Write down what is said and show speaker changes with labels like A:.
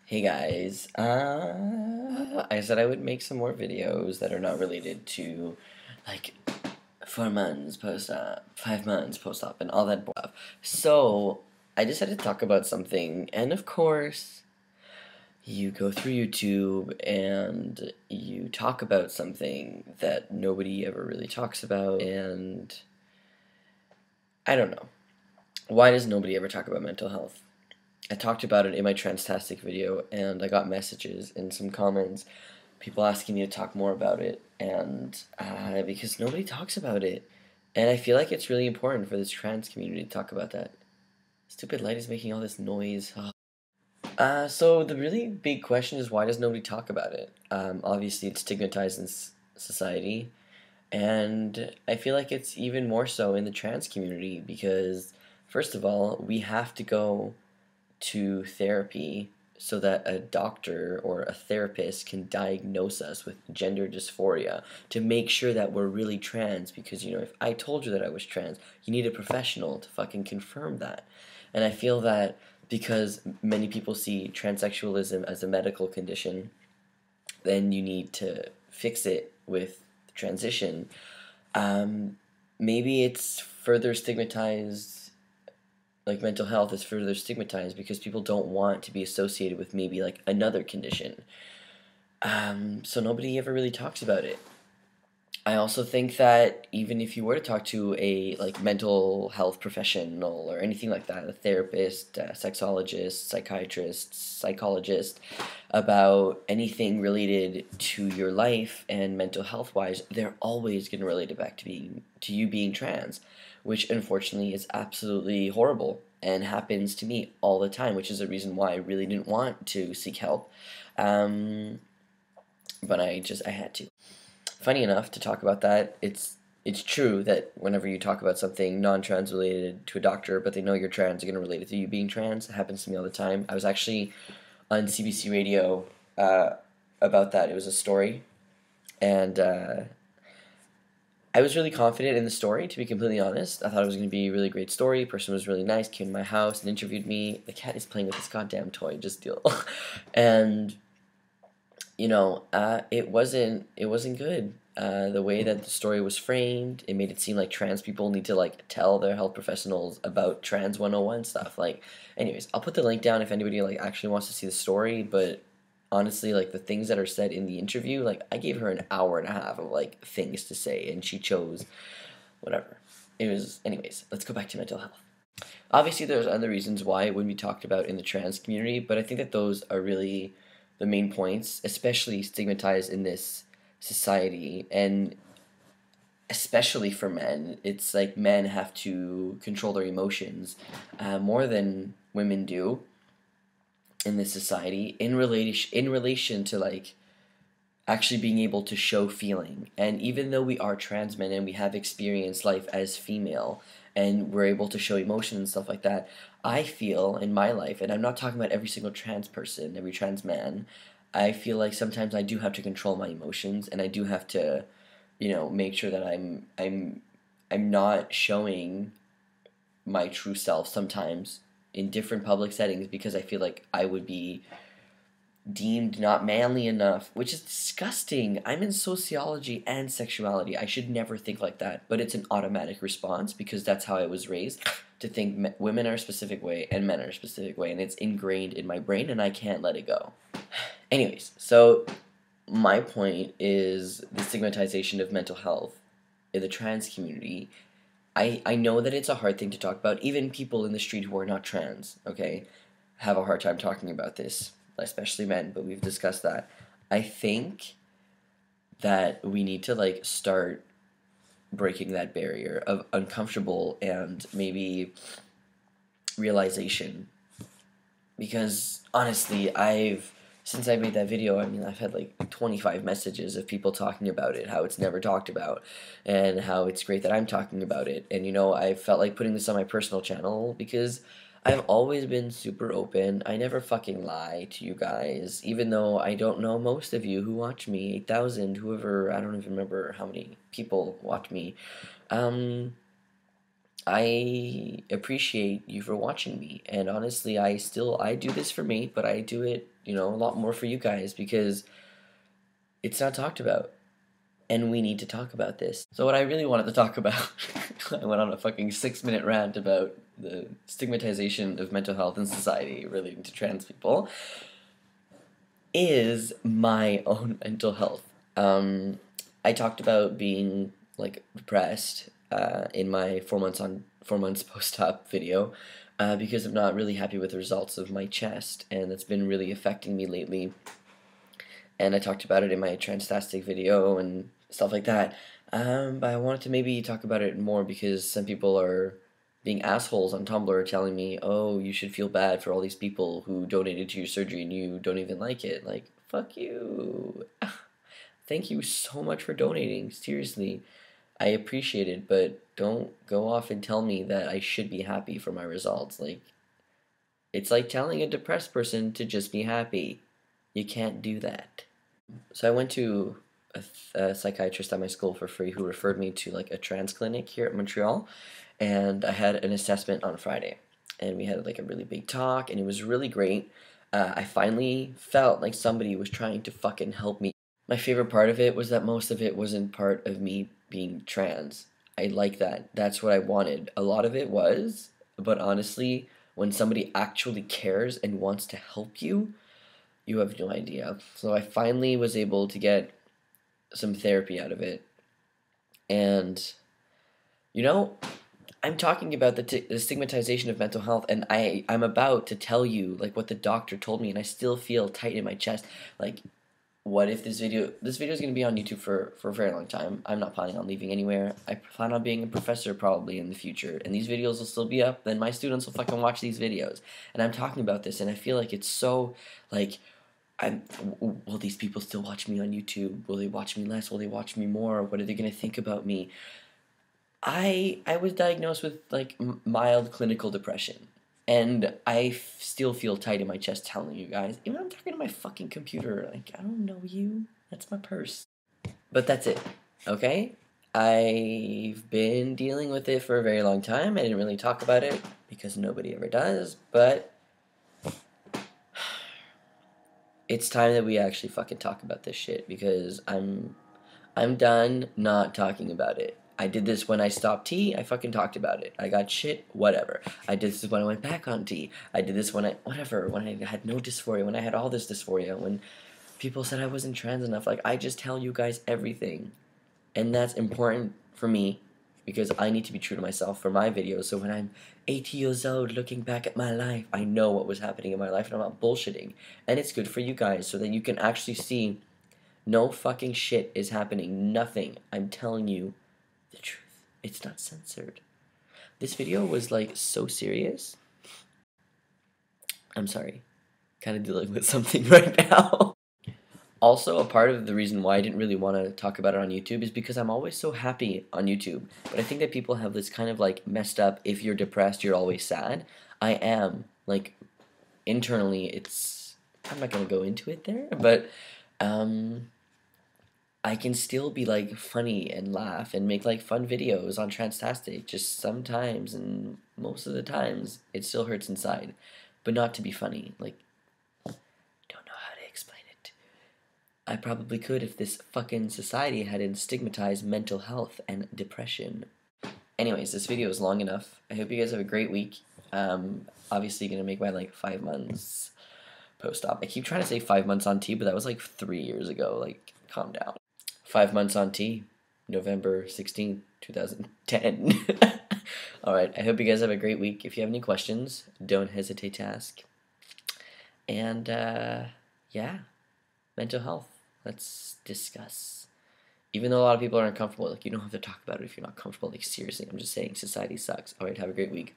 A: Hey guys, I said I would make some more videos that are not related to, like, 4 months post-op, 5 months post-op, and all that stuff. So, I decided to talk about something, and of course, you go through YouTube and you talk about something that nobody ever really talks about, and I don't know. Why does nobody ever talk about mental health? I talked about it in my Transtastic video, and I got messages and some comments, people asking me to talk more about it, and because nobody talks about it, and I feel like it's really important for this trans community to talk about that. Stupid light is making all this noise. Ugh. So the really big question is, why does nobody talk about it? Obviously, it's stigmatized in society, and I feel like it's even more so in the trans community because, first of all, we have to go to therapy so that a doctor or a therapist can diagnose us with gender dysphoria to make sure that we're really trans, because if I told you that I was trans, you need a professional to fucking confirm that. And I feel that because many people see transsexualism as a medical condition, then you need to fix it with transition. Maybe it's further stigmatized, like mental health is further stigmatized because people don't want to be associated with maybe like another condition. So nobody ever really talks about it. I also think that even if you were to talk to a like mental health professional or anything like that, a therapist, a sexologist, psychiatrist, psychologist, about anything related to your life and mental health wise, they're always going to relate it back to you being trans, which unfortunately is absolutely horrible and happens to me all the time, which is a reason why I really didn't want to seek help. But I had to. Funny enough, to talk about that, it's true that whenever you talk about something non-trans related to a doctor, but they know you're trans, they're going to relate it to you being trans. It happens to me all the time. I was actually on CBC Radio about that. It was a story, and I was really confident in the story, to be completely honest. I thought it was going to be a really great story. The person was really nice, came to my house and interviewed me. The cat is playing with this goddamn toy, just deal. And it wasn't good. The way that the story was framed, it made it seem like trans people need to like tell their health professionals about trans 101 stuff. Like, anyways, I'll put the link down if anybody like actually wants to see the story. But honestly, like the things that are said in the interview, like I gave her an hour and a half of like things to say, and she chose whatever. Anyways. Let's go back to mental health. Obviously, there's other reasons why it wouldn't be talked about in the trans community, but I think that those are really the main points, especially stigmatized in this society, and especially for men. It's like men have to control their emotions more than women do in this society in relation to like actually being able to show feeling. And even though we are trans men and we have experienced life as female and we're able to show emotion and stuff like that, I feel in my life, and I'm not talking about every single trans person, every trans man, I feel like sometimes I do have to control my emotions, and I do have to, make sure that I'm not showing my true self sometimes in different public settings, because I feel like I would be deemed not manly enough, which is disgusting. I'm in sociology and sexuality. I should never think like that, but it's an automatic response because that's how I was raised, to think women are a specific way and men are a specific way, and it's ingrained in my brain and I can't let it go. Anyways, so my point is the stigmatization of mental health in the trans community. I know that it's a hard thing to talk about. Even people in the street who are not trans, okay, have a hard time talking about this, especially men, but we've discussed that. I think that we need to like start breaking that barrier of uncomfortable and maybe realization, because honestly, since I made that video, I mean, I've had like 25 messages of people talking about it, how it's never talked about, and how it's great that I'm talking about it. And I felt like putting this on my personal channel because I've always been super open. I never fucking lie to you guys, even though I don't know most of you who watch me, 8,000, whoever, I don't even remember how many people watch me. I appreciate you for watching me, and honestly, I do this for me, but I do it you know, a lot more for you guys, because it's not talked about. And we need to talk about this. So what I really wanted to talk about, I went on a fucking 6-minute rant about the stigmatization of mental health in society relating to trans people, is my own mental health. I talked about being like depressed in my 4 months post-op video because I'm not really happy with the results of my chest, and it's been really affecting me lately. And I talked about it in my Transtastic video and stuff like that. But I wanted to maybe talk about it more because some people are being assholes on Tumblr telling me, oh, you should feel bad for all these people who donated to your surgery and you don't even like it. Like, fuck you. Thank you so much for donating. Seriously, I appreciate it, but don't go off and tell me that I should be happy for my results. Like, it's like telling a depressed person to just be happy. You can't do that. So I went to a psychiatrist at my school for free who referred me to like a trans clinic here at Montreal, and I had an assessment on Friday, and we had like a really big talk, and it was really great. I finally felt like somebody was trying to fucking help me. My favorite part of it was that most of it wasn't part of me being trans. I like that. That's what I wanted. A lot of it was, but honestly, when somebody actually cares and wants to help you, you have no idea. So I finally was able to get some therapy out of it. And, you know, I'm talking about the stigmatization of mental health, and I'm about to tell you, like, what the doctor told me, and I still feel tight in my chest. Like, what if this video is going to be on YouTube for a very long time. I'm not planning on leaving anywhere. I plan on being a professor probably in the future, and these videos will still be up, then my students will fucking watch these videos. And I'm talking about this, and I feel like it's so, like, will these people still watch me on YouTube? Will they watch me less? Will they watch me more? What are they going to think about me? I was diagnosed with like mild clinical depression, and I still feel tight in my chest telling you guys, even though I'm talking to my fucking computer. Like, I don't know you. That's my purse. But that's it. Okay? I've been dealing with it for a very long time. I didn't really talk about it because nobody ever does, but it's time that we actually fucking talk about this shit, because I'm done not talking about it. I did this when I stopped tea, I fucking talked about it. I got shit, whatever. I did this when I went back on tea. I did this when I had no dysphoria, when I had all this dysphoria, when people said I wasn't trans enough. Like, I just tell you guys everything. And that's important for me, because I need to be true to myself for my videos, so when I'm 80 years old looking back at my life, I know what was happening in my life and I'm not bullshitting. And it's good for you guys so that you can actually see no fucking shit is happening. Nothing. I'm telling you the truth. It's not censored. This video was like so serious. I'm sorry. Kind of dealing with something right now. Also, a part of the reason why I didn't really want to talk about it on YouTube is because I'm always so happy on YouTube. But I think that people have this kind of like messed up, if you're depressed, you're always sad. I am. Like, internally, it's... I'm not going to go into it there, but I can still be like funny and laugh and make like fun videos on Transtastic. Just sometimes, and most of the times, it still hurts inside. But not to be funny. Like, don't know how to explain it. I probably could if this fucking society hadn't stigmatized mental health and depression. Anyways, this video is long enough. I hope you guys have a great week. Obviously gonna make my like 5 months post-op. I keep trying to say 5 months on T, but that was like 3 years ago. Like, calm down. 5 months on T, November 16th, 2010. Alright, I hope you guys have a great week. If you have any questions, don't hesitate to ask. And, yeah, mental health. Let's discuss. Even though a lot of people are uncomfortable, like, you don't have to talk about it if you're not comfortable. Like, seriously, I'm just saying society sucks. Alright, have a great week.